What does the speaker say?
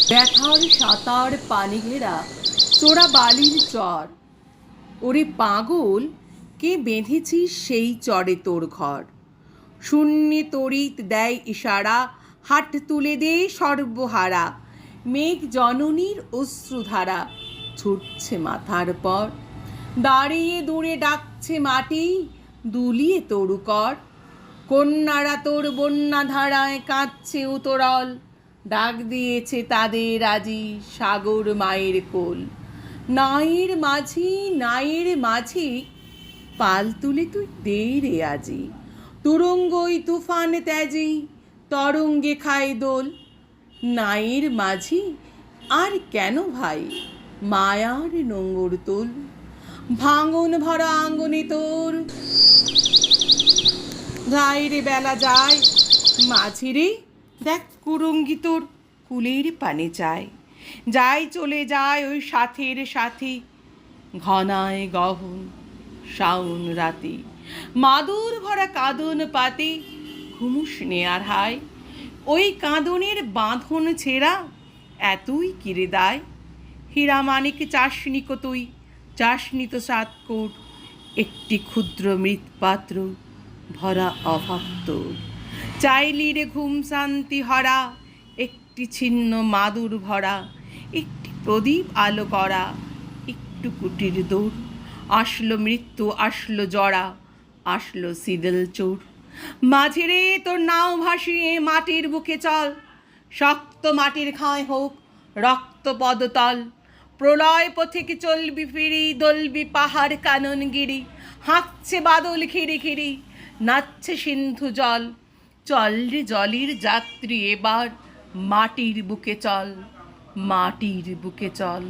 ব্যথার সাঁতার পানি ঘেরা চোরা বালির চর, ওরে পাগল কে বেঁধেছিস সেই চরে তোর ঘর। শূন্যে তড়িৎ দেয় ইশারা, হাট তুলে দে সর্বহারা। মেঘ জননীর অশ্রুধারা ছুটছে মাথার পর, দাঁড়িয়ে দূরে ডাকছে মাটি দুলিয়ে তরুকর। কন্যারা তোর বন্যা ধারায় কাঁদছে উতরল, ডাক দিয়েছে তাদের আজি সাগর মায়ের কোল। নায়ের মাঝি নায়ের মাঝি পাল তুলে তুই দে রে আজি, তুরঙ্গই তুফান ত্যাজি তরঙ্গে খায় দোল। নায়ের মাঝি আর কেন ভাই মায়ার নোঙর তোল, ভাঙন ভরা আঙ্গনে তোর যায় রে বেলা যায়। মাঝি রে দেখ কুরঙ্গি তোর কুলের পানে চায়, যাই চলে যায় ওই সাথের সাথী ঘনায় গহন শাওন রাতি। মাদুর ভরা কাঁদন পাতে ঘুমুস নেয়ার হায়, ওই কাঁদনের বাঁধন ছেঁড়া এতই কিরে দায়। হীরা মানিক চাসনি কো তুই, চাসনি তো সাতকোট, একটি ক্ষুদ্র মৃৎপাত্র ভরা অভাব তোর। চাইলি রে ঘুম শান্তি হরা, একটি ছিন্ন মাদুর ভরা, একটি প্রদীপ আলো করা, একটু কুটির দৌড়। আসলো মৃত্যু আসলো জরা, আসলো সিদেল চোর। মাঝিরে তোর নাও ভাসিয়ে মাটির বুকে চল, শক্ত মাটির খায় হোক রক্ত পদতল। প্রলয় পথিকে চলবি ফিরি, দলবি পাহাড় কাননগিরি। হাঁকছে বাদল খিরি খিরি, নাচছে সিন্ধু জল। চল রে জলের যাত্রী এবার মাটির বুকে চল, মাটির বুকে চল।